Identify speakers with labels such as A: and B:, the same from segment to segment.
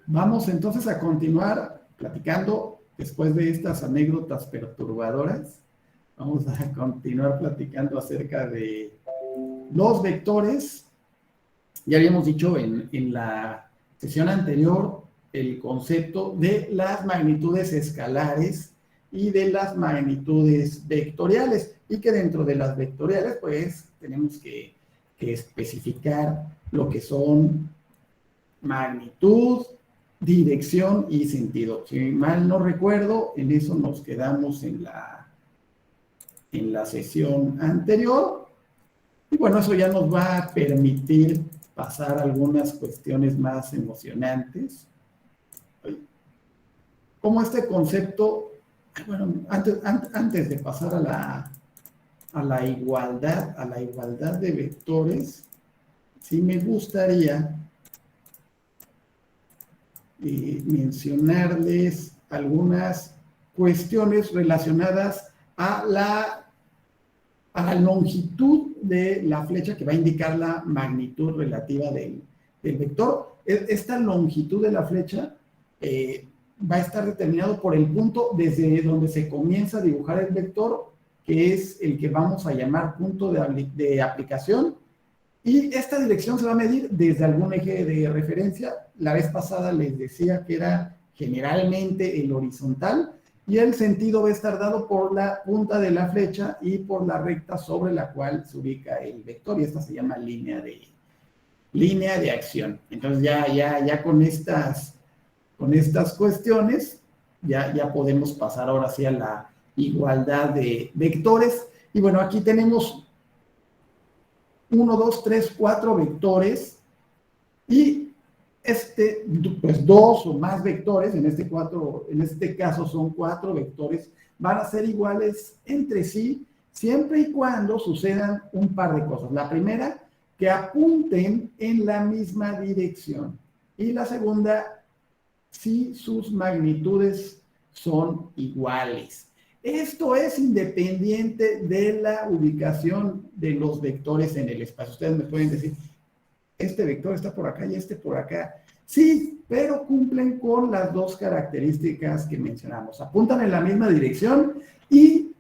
A: Vamos entonces a continuar platicando después de estas anécdotas perturbadoras. Vamos a continuar platicando acerca de los vectores. Ya habíamos dicho en la sesión anterior el concepto de las magnitudes escalares y de las magnitudes vectoriales, y que dentro de las vectoriales pues tenemos que especificar lo que son magnitud, dirección y sentido. Si mal no recuerdo, en eso nos quedamos en la sesión anterior. Y bueno, eso ya nos va a permitir pasar algunas cuestiones más emocionantes. Como este concepto, bueno, antes de pasar a la igualdad de vectores, sí me gustaría mencionarles algunas cuestiones relacionadas a la longitud de la flecha que va a indicar la magnitud relativa del vector. Esta longitud de la flecha va a estar determinado por el punto desde donde se comienza a dibujar el vector, que es el que vamos a llamar punto de aplicación. Y esta dirección se va a medir desde algún eje de referencia. La vez pasada les decía que era generalmente el horizontal, y el sentido va a estar dado por la punta de la flecha y por la recta sobre la cual se ubica el vector, y esta se llama línea de acción. Entonces ya con estas cuestiones ya podemos pasar ahora sí a la igualdad de vectores. Y bueno, aquí tenemos 1, 2, 3, 4 vectores, y pues 2 o más vectores, en este caso son 4 vectores, van a ser iguales entre sí, siempre y cuando sucedan un par de cosas. La primera, que apunten en la misma dirección, y la segunda, si sus magnitudes son iguales. Esto es independiente de la ubicación de los vectores en el espacio. Ustedes me pueden decir, este vector está por acá y este por acá. Sí, pero cumplen con las dos características que mencionamos. Apuntan en la misma dirección y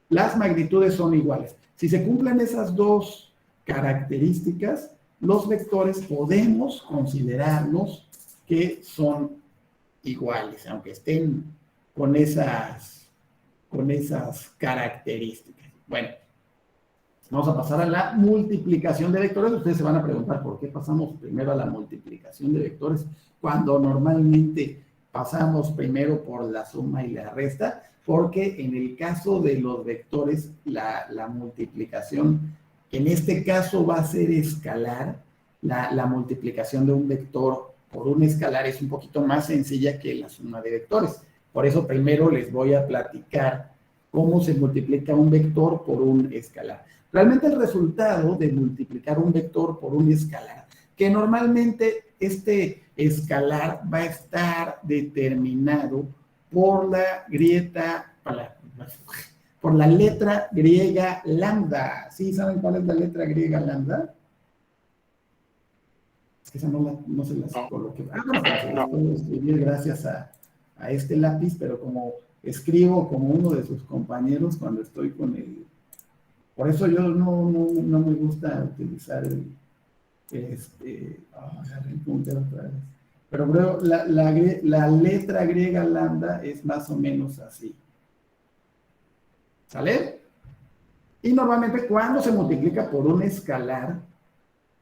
A: las magnitudes son iguales. Si se cumplen esas dos características, los vectores podemos considerarlos que son iguales, aunque estén con esas características. Bueno, vamos a pasar a la multiplicación de vectores. Ustedes se van a preguntar por qué pasamos primero a la multiplicación de vectores cuando normalmente pasamos primero por la suma y la resta, porque en el caso de los vectores la multiplicación en este caso va a ser escalar. La multiplicación de un vector por un escalar es un poquito más sencilla que la suma de vectores. Por eso primero les voy a platicar cómo se multiplica un vector por un escalar. Realmente el resultado de multiplicar un vector por un escalar, que normalmente este escalar va a estar determinado por la letra griega lambda. ¿Sí saben cuál es la letra griega lambda? Es que esa no se las coloqué. Las puedo escribir gracias a este lápiz, pero como escribo como uno de sus compañeros cuando estoy con el... Por eso yo no me gusta utilizar el puntero otra vez. Pero creo la letra griega lambda es más o menos así. ¿Sale? Y normalmente cuando se multiplica por un escalar,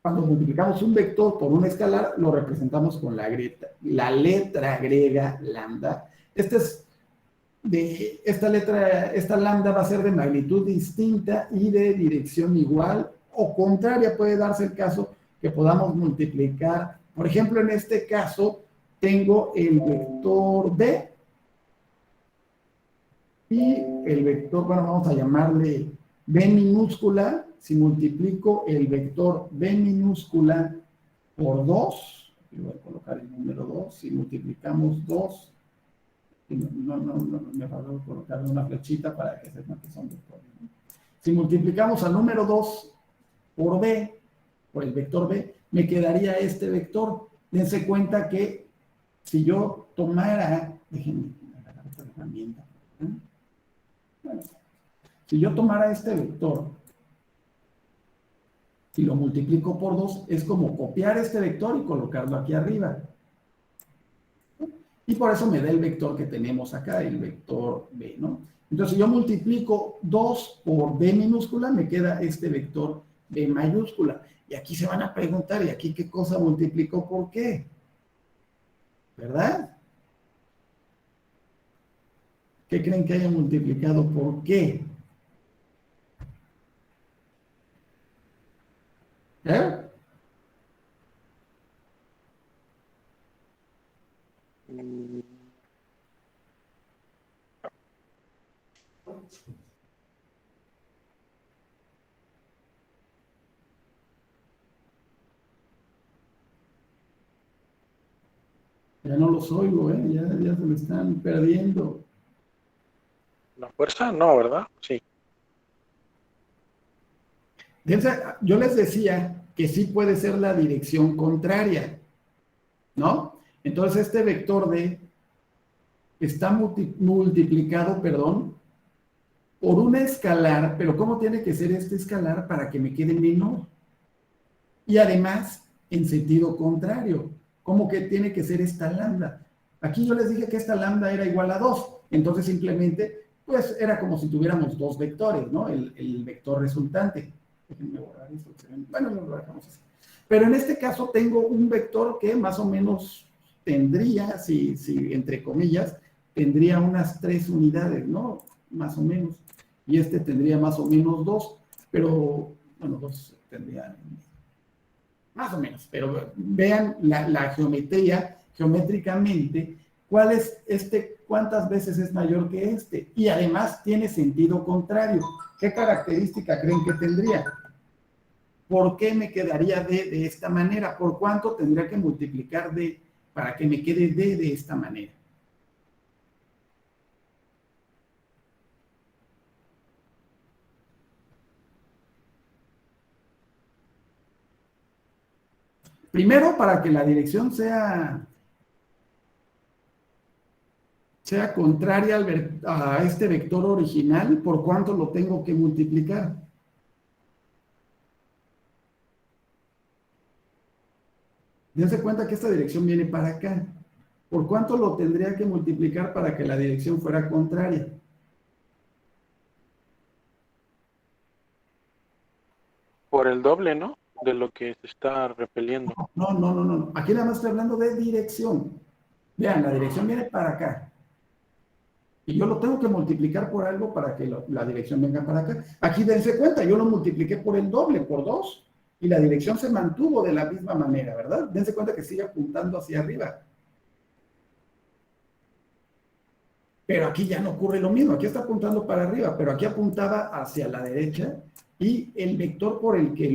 A: cuando multiplicamos un vector por un escalar, lo representamos con la letra griega lambda. Esta lambda va a ser de magnitud distinta y de dirección igual o contraria. Puede darse el caso que podamos multiplicar. Por ejemplo, en este caso, tengo el vector B y el vector, bueno, vamos a llamarle B minúscula. Si multiplico el vector B minúscula por 2, voy a colocar el número 2, si multiplicamos 2, me va a colocar una flechita para que sepan que son vectores. Si multiplicamos al número 2 por B, por el vector B, me quedaría este vector. dense cuenta que si yo tomara, déjenme agarrar esta herramienta, ¿eh? Bueno, si yo tomara este vector y lo multiplico por 2, es como copiar este vector y colocarlo aquí arriba. Y por eso me da el vector que tenemos acá, el vector B, ¿no? Entonces, si yo multiplico 2 por B minúscula, me queda este vector B mayúscula. Y aquí se van a preguntar, ¿y aquí qué cosa multiplicó por qué? ¿Verdad? ¿Qué creen que haya multiplicado por qué? ¿Eh?
B: Mm,
A: Ya no los oigo, ¿eh? Ya se me están perdiendo.
B: ¿La fuerza? No, ¿verdad? Sí.
A: Yo les decía que sí puede ser la dirección contraria, ¿no? Entonces este vector D está multiplicado, perdón, por una escalar, pero ¿cómo tiene que ser este escalar para que me quede menor? Y además, en sentido contrario, ¿cómo que tiene que ser esta lambda? Aquí yo les dije que esta lambda era igual a 2, entonces simplemente, pues era como si tuviéramos dos vectores, ¿no? El vector resultante. Déjenme borrar esto. Bueno, lo dejamos así. Pero en este caso tengo un vector que más o menos tendría, si entre comillas, tendría unas 3 unidades, ¿no? Más o menos. Y este tendría más o menos 2, pero, bueno, 2 tendría más o menos, pero vean la geometría, geométricamente, cuál es cuántas veces es mayor que este. Y además tiene sentido contrario. ¿Qué característica creen que tendría? ¿Por qué me quedaría D de esta manera? ¿Por cuánto tendría que multiplicar D para que me quede D de esta manera? Primero, para que la dirección sea contraria a este vector original, ¿por cuánto lo tengo que multiplicar? Dense cuenta que esta dirección viene para acá. ¿Por cuánto lo tendría que multiplicar para que la dirección fuera contraria?
B: Por el doble, ¿no? De lo que se está repeliendo.
A: No. Aquí nada más estoy hablando de dirección. Vean, la dirección
B: Ah,
A: viene para acá. Y yo lo tengo que multiplicar por algo para que la dirección venga para acá. Aquí dense cuenta, yo lo multipliqué por el doble, por 2, y la dirección se mantuvo de la misma manera, ¿verdad? Dense cuenta que sigue apuntando hacia arriba. Pero aquí ya no ocurre lo mismo, aquí está apuntando para arriba, pero aquí apuntaba hacia la derecha y el vector por el que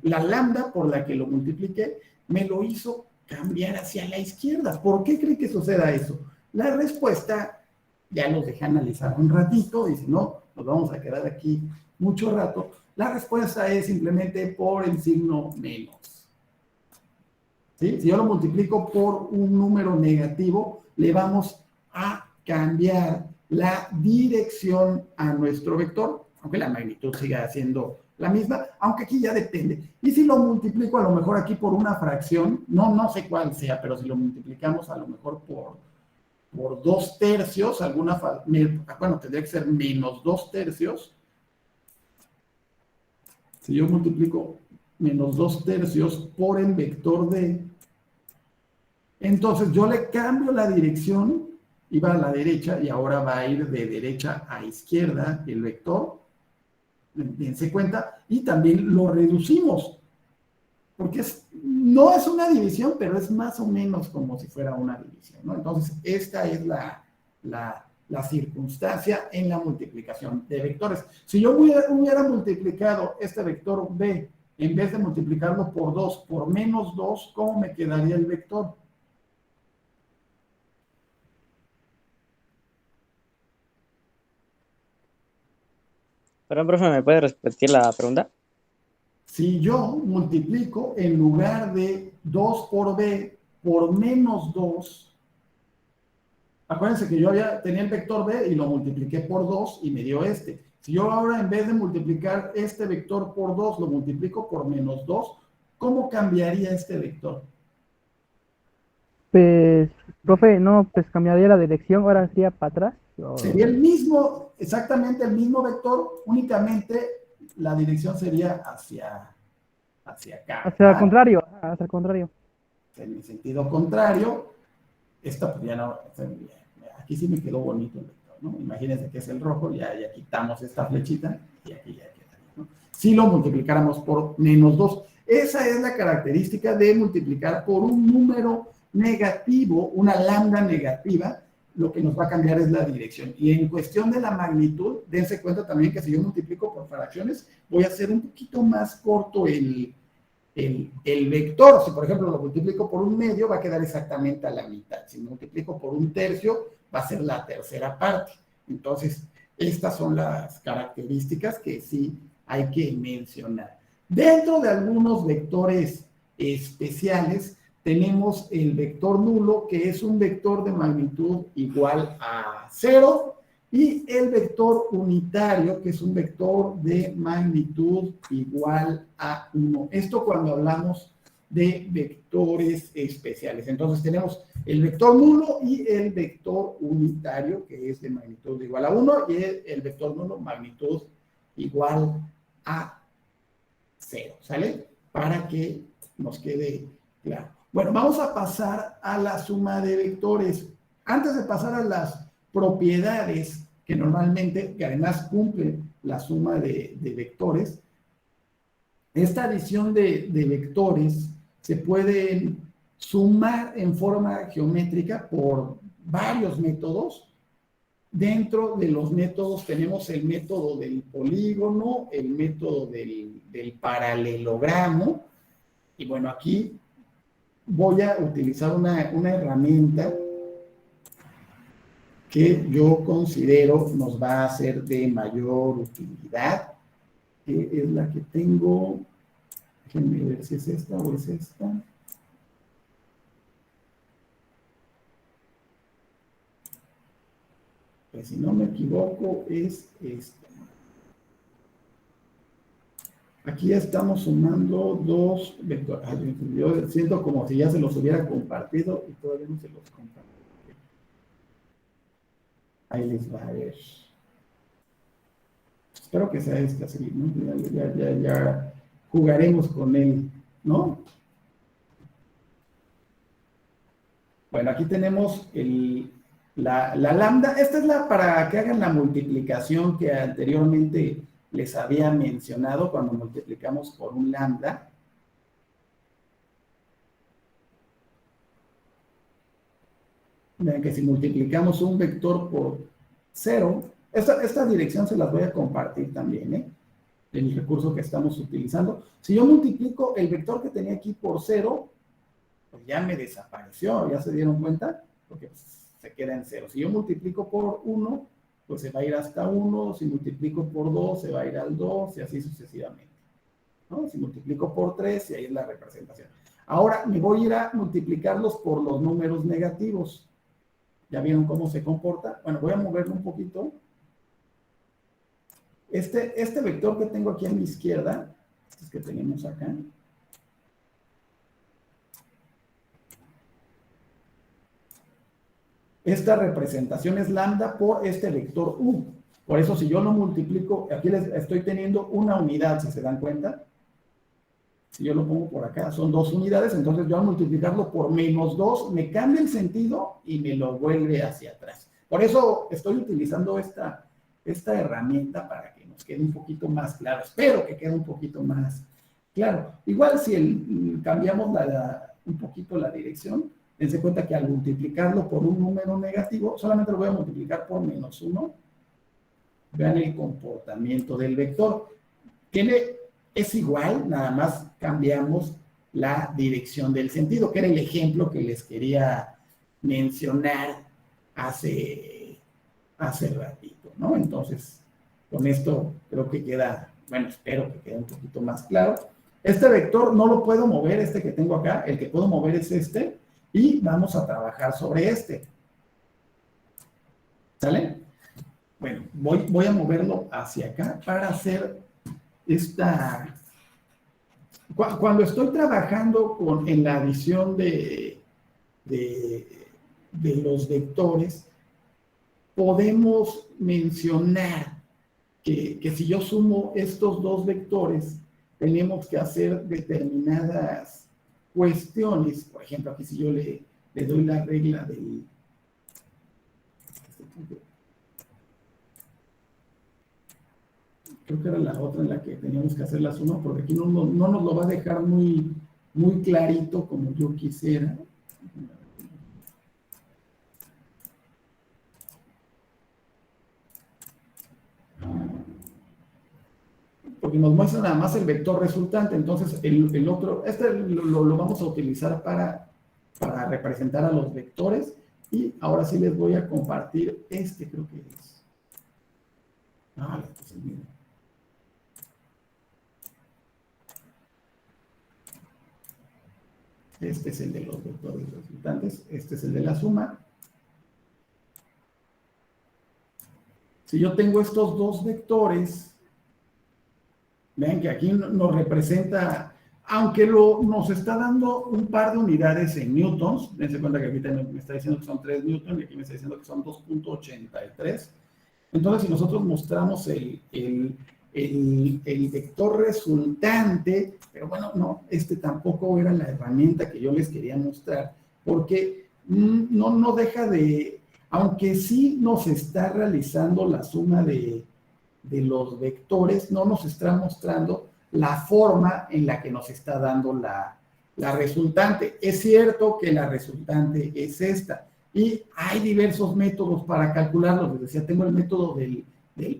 A: la lambda por la que lo multipliqué, me lo hizo cambiar hacia la izquierda. ¿Por qué cree que suceda eso? La respuesta ya nos deja analizar un ratito y si no, nos vamos a quedar aquí mucho rato. La respuesta es simplemente por el signo menos. ¿Sí? Si yo lo multiplico por un número negativo, le vamos a cambiar la dirección a nuestro vector, aunque la magnitud siga siendo la misma, aunque aquí ya depende. Y si lo multiplico a lo mejor aquí por una fracción, no sé cuál sea, pero si lo multiplicamos a lo mejor por 2/3, bueno, tendría que ser menos 2/3. Si yo multiplico menos 2/3 por el vector de entonces yo le cambio la dirección, iba a la derecha y ahora va a ir de derecha a izquierda el vector, dense cuenta, y también lo reducimos, porque no es una división, pero es más o menos como si fuera una división, ¿no? Entonces esta es la circunstancia en la multiplicación de vectores. Si yo hubiera multiplicado este vector B, en vez de multiplicarlo por 2, por menos 2, ¿cómo me quedaría el vector?
C: Perdón, profe, ¿me puede repetir la pregunta?
A: Si yo multiplico en lugar de 2 por B por menos 2, acuérdense que yo tenía el vector b y lo multipliqué por 2 y me dio este. Si yo ahora en vez de multiplicar este vector por 2 lo multiplico por menos 2, ¿cómo cambiaría este vector?
D: Pues, profe, no, pues cambiaría la dirección, ahora sería para atrás.
A: Sería el mismo, exactamente el mismo vector, únicamente la dirección sería hacia acá.
D: Hacia el contrario, hacia el contrario.
A: En el sentido contrario, esta pues ya no, aquí sí me quedó bonito el vector, ¿no? Imagínense que es el rojo, ya quitamos esta flechita y aquí ya quedaría, ¿no? Si lo multiplicáramos por menos 2, esa es la característica de multiplicar por un número negativo, una lambda negativa, lo que nos va a cambiar es la dirección. Y en cuestión de la magnitud, dense cuenta también que si yo multiplico por fracciones, voy a hacer un poquito más corto el vector. Si por ejemplo lo multiplico por un medio, va a quedar exactamente a la mitad. Si multiplico por un tercio, va a ser la tercera parte. Entonces, estas son las características que sí hay que mencionar. Dentro de algunos vectores especiales, tenemos el vector nulo, que es un vector de magnitud igual a 0, y el vector unitario, que es un vector de magnitud igual a 1. Esto cuando hablamos de vectores especiales. Entonces tenemos el vector nulo y el vector unitario, que es de magnitud igual a 1, y el vector nulo magnitud igual a 0, ¿sale? Para que nos quede claro. Bueno, vamos a pasar a la suma de vectores. Antes de pasar a las propiedades que normalmente, que además cumplen la suma de vectores, esta adición de vectores se puede sumar en forma geométrica por varios métodos. Dentro de los métodos tenemos el método del polígono, el método del paralelogramo, y bueno, aquí voy a utilizar una herramienta que yo considero nos va a ser de mayor utilidad, que es la que tengo. Déjenme ver si es esta o es esta. Pues si no me equivoco, es esta. Aquí ya estamos sumando dos vectores. Yo siento como si ya se los hubiera compartido y todavía no se los compartí. Ahí les va a ver. Espero que sea esta, sí, ¿no? Ya jugaremos con él, ¿no? Bueno, aquí tenemos la lambda. Esta es para que hagan la multiplicación que anteriormente les había mencionado cuando multiplicamos por un lambda. Vean que si multiplicamos un vector por 0, esta dirección se las voy a compartir también, ¿eh? El recurso que estamos utilizando. Si yo multiplico el vector que tenía aquí por 0, pues ya me desapareció, ¿ya se dieron cuenta? Porque pues, se queda en 0. Si yo multiplico por 1, pues se va a ir hasta 1. Si multiplico por 2, se va a ir al 2 y así sucesivamente, ¿no? Si multiplico por 3, y ahí es la representación. Ahora me voy a ir a multiplicarlos por los números negativos. ¿Ya vieron cómo se comporta? Bueno, voy a moverlo un poquito. Este vector que tengo aquí a mi izquierda, este que tenemos acá, esta representación es lambda por este vector u. Por eso si yo lo multiplico, aquí les estoy teniendo una unidad, si se dan cuenta. Si yo lo pongo por acá, son 2 unidades, entonces yo al multiplicarlo por menos 2, me cambia el sentido y me lo vuelve hacia atrás. Por eso estoy utilizando esta herramienta para que nos quede un poquito más claro. Espero que quede un poquito más claro. Igual si cambiamos un poquito la dirección, dense cuenta que al multiplicarlo por un número negativo, solamente lo voy a multiplicar por menos 1. Vean el comportamiento del vector. Es igual, nada más cambiamos la dirección del sentido, que era el ejemplo que les quería mencionar hace ratito, ¿no? Entonces, con esto creo que queda, bueno, espero que quede un poquito más claro. Este vector no lo puedo mover, este que tengo acá, el que puedo mover es este, y vamos a trabajar sobre este. ¿Sale? Bueno, voy a moverlo hacia acá para hacer esta... Cuando estoy trabajando en la adición de los vectores, podemos mencionar que si yo sumo estos dos vectores, tenemos que hacer determinadas cuestiones. Por ejemplo, aquí si yo le doy la regla del... Creo que era la otra en la que teníamos que hacer la suma, porque aquí no nos lo va a dejar muy clarito como yo quisiera. Porque nos muestra nada más el vector resultante, entonces el otro, lo vamos a utilizar para representar a los vectores, y ahora sí les voy a compartir creo que es. Entonces miren. Este es el de los vectores resultantes, este es el de la suma. Si yo tengo estos dos vectores, vean que aquí nos representa, aunque nos está dando un par de unidades en newtons, dense cuenta que aquí me está diciendo que son 3 newtons y aquí me está diciendo que son 2.83. Entonces, si nosotros mostramos el vector resultante, pero bueno, no, tampoco era la herramienta que yo les quería mostrar, porque no deja de, aunque sí nos está realizando la suma de los vectores, no nos está mostrando la forma en la que nos está dando la resultante. Es cierto que la resultante es esta, y hay diversos métodos para calcularlo. Les decía, tengo el método del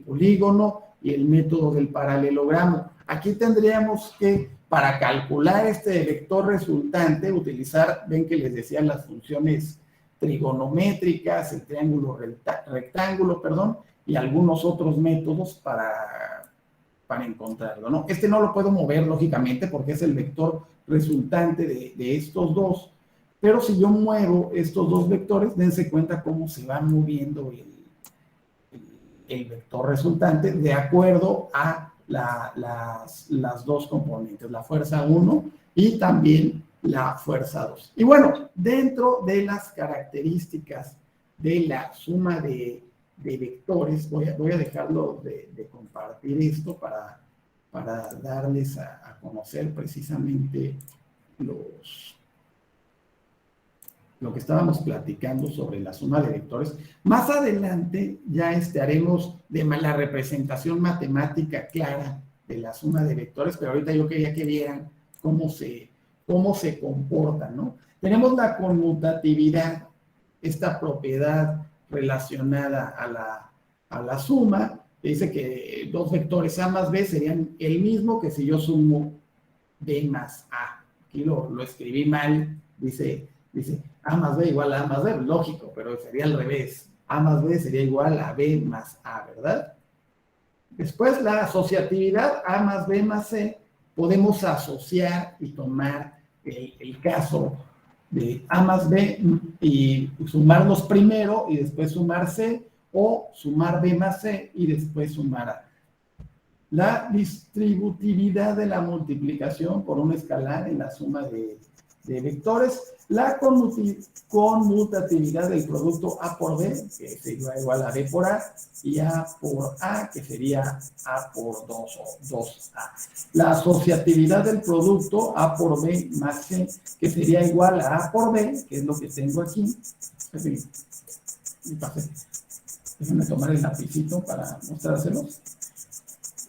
A: polígono y el método del paralelogramo. Aquí tendríamos que, para calcular este vector resultante, utilizar, ven que les decía, las funciones trigonométricas, el triángulo rectángulo, perdón, y algunos otros métodos para encontrarlo, ¿no? No lo puedo mover, lógicamente, porque es el vector resultante de estos dos, pero si yo muevo estos dos vectores, dense cuenta cómo se va moviendo el vector resultante de acuerdo a las dos componentes, la fuerza 1 y también la fuerza 2. Y bueno, dentro de las características de la suma de vectores, voy a dejarlo de compartir esto para darles a conocer precisamente lo que estábamos platicando sobre la suma de vectores. Más adelante ya haremos de la representación matemática clara de la suma de vectores, pero ahorita yo quería que vieran cómo se comportan, ¿no? Tenemos la conmutatividad, esta propiedad relacionada a la suma, que dice que dos vectores A más B serían el mismo que si yo sumo B más A. Aquí lo escribí mal, dice A más B igual a A más B, lógico, pero sería al revés. A más B sería igual a B más A, ¿verdad? Después la asociatividad A más B más C, podemos asociar y tomar el caso de A más B y sumarlos primero y después sumar C, o sumar B más C y después sumar A. La distributividad de la multiplicación por un escalar en la suma de vectores, la conmutatividad del producto A por B, que sería igual a B por A, y A por A, que sería A por 2 o 2A. La asociatividad del producto A por B más C, que sería igual a A por B, que es lo que tengo aquí. Déjenme tomar el lapicito para mostrárselos.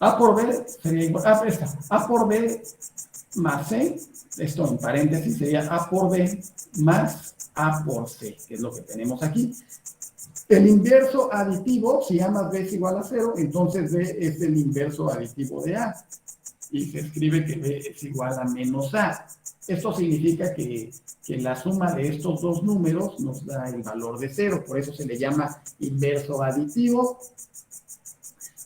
A: A por B sería igual A por B más C, esto en paréntesis sería A por B más A por C, que es lo que tenemos aquí. El inverso aditivo, si A más B es igual a 0, entonces B es el inverso aditivo de A. Y se escribe que B es igual a menos A. Esto significa que la suma de estos dos números nos da el valor de 0, por eso se le llama inverso aditivo.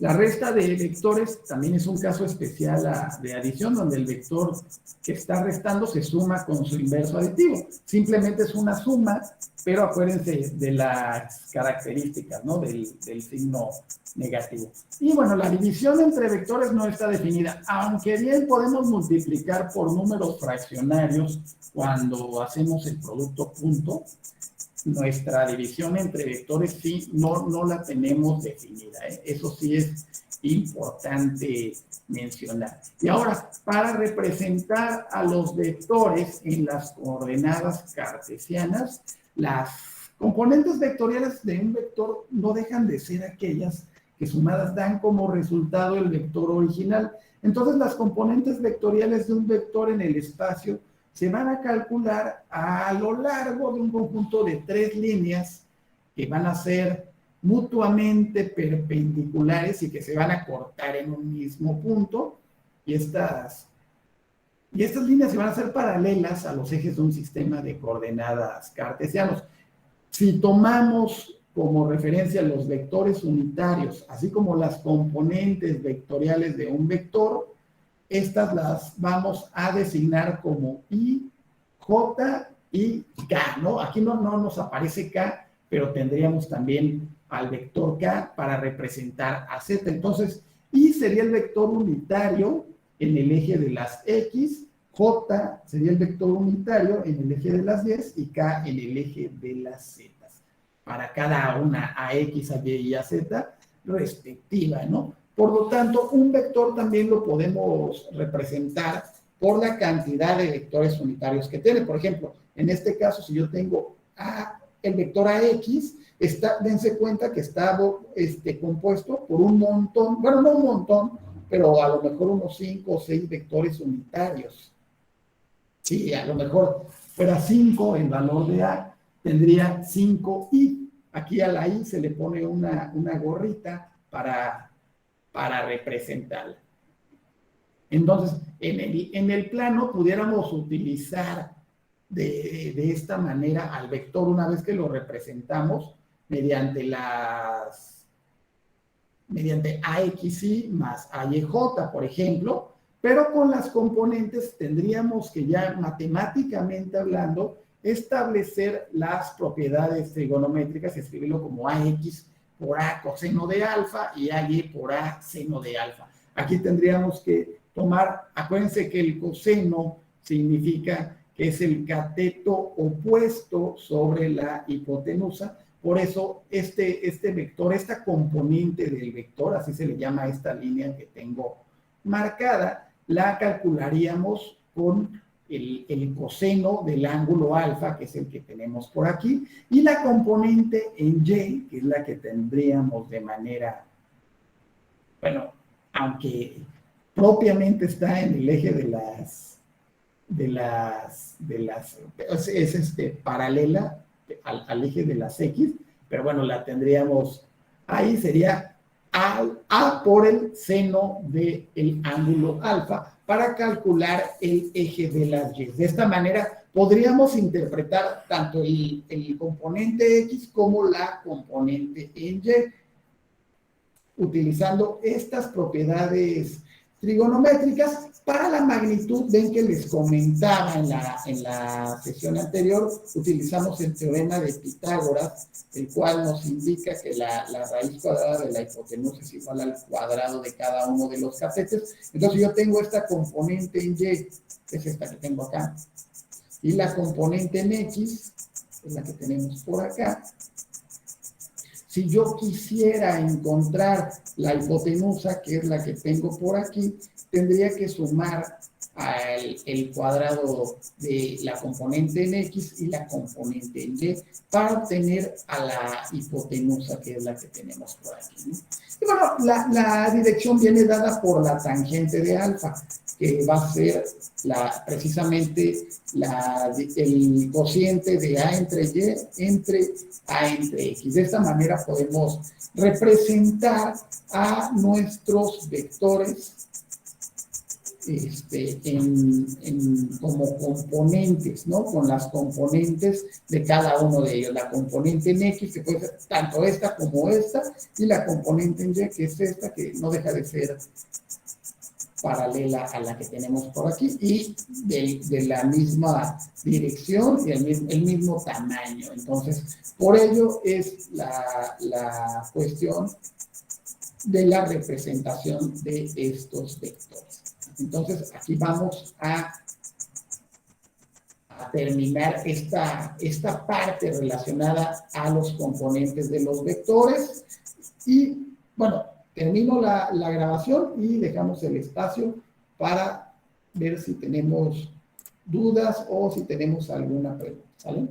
A: La resta de vectores también es un caso especial de adición, donde el vector que está restando se suma con su inverso aditivo. Simplemente es una suma, pero acuérdense de las características, ¿no? Del signo negativo. Y bueno, la división entre vectores no está definida, aunque bien podemos multiplicar por números fraccionarios cuando hacemos el producto punto. Nuestra división entre vectores sí no la tenemos definida, ¿eh? Eso sí es importante mencionar. Y ahora, para representar a los vectores en las coordenadas cartesianas, las componentes vectoriales de un vector no dejan de ser aquellas que sumadas dan como resultado el vector original. Entonces, las componentes vectoriales de un vector en el espacio se van a calcular a lo largo de un conjunto de 3 líneas que van a ser mutuamente perpendiculares y que se van a cortar en un mismo punto, y estas líneas se van a hacer paralelas a los ejes de un sistema de coordenadas cartesianos. Si tomamos como referencia los vectores unitarios, así como las componentes vectoriales de un vector, estas las vamos a designar como I, J y K, ¿no? Aquí no nos aparece K, pero tendríamos también al vector K para representar a Z. Entonces, I sería el vector unitario en el eje de las X, J sería el vector unitario en el eje de las Y K en el eje de las Z. Para cada una, a X, a Y y a Z respectiva, ¿no? Por lo tanto, un vector también lo podemos representar por la cantidad de vectores unitarios que tiene. Por ejemplo, en este caso, si yo tengo el vector AX, dense cuenta que está compuesto por un montón, bueno, no un montón, pero a lo mejor unos 5 o 6 vectores unitarios. Sí, a lo mejor fuera 5 el valor de A, tendría 5i. Aquí a la i se le pone una gorrita para representarla. Entonces, en el plano pudiéramos utilizar de esta manera al vector una vez que lo representamos mediante AXI más AYJ, por ejemplo, pero con las componentes tendríamos que ya matemáticamente hablando establecer las propiedades trigonométricas y escribirlo como AX por A coseno de alfa y AY por A seno de alfa. Aquí tendríamos que tomar, acuérdense que el coseno significa que es el cateto opuesto sobre la hipotenusa. Por eso este vector, esta componente del vector, así se le llama a esta línea que tengo marcada, la calcularíamos con el coseno del ángulo alfa, que es el que tenemos por aquí, y la componente en Y, que es la que tendríamos de manera, bueno, aunque propiamente está en el eje es paralela al eje de las X, pero bueno, la tendríamos ahí, sería A por el seno del ángulo alfa para calcular el eje de las Y. De esta manera podríamos interpretar tanto el componente X como la componente en Y, utilizando estas propiedades trigonométricas. Para la magnitud, ven que les comentaba en la sesión anterior, utilizamos el teorema de Pitágoras, el cual nos indica que la raíz cuadrada de la hipotenusa es igual al cuadrado de cada uno de los catetos. Entonces yo tengo esta componente en Y, que es esta que tengo acá, y la componente en X, que es la que tenemos por acá. Si yo quisiera encontrar la hipotenusa, que es la que tengo por aquí, tendría que sumar el cuadrado de la componente en X y la componente en Y para obtener a la hipotenusa, que es la que tenemos por aquí, ¿no? Y bueno, la dirección viene dada por la tangente de alfa, que va a ser precisamente el cociente de A entre Y entre A entre X. De esta manera podemos representar a nuestros vectores como componentes, ¿no? Con las componentes de cada uno de ellos. La componente en X, que puede ser tanto esta como esta, y la componente en Y, que es esta, que no deja de ser paralela a la que tenemos por aquí, y de la misma dirección y el mismo tamaño. Entonces, por ello es la cuestión de la representación de estos vectores. Entonces, aquí vamos a terminar esta parte relacionada a los componentes de los vectores. Y, bueno, termino la grabación y dejamos el espacio para ver si tenemos dudas o si tenemos alguna pregunta. ¿Sale?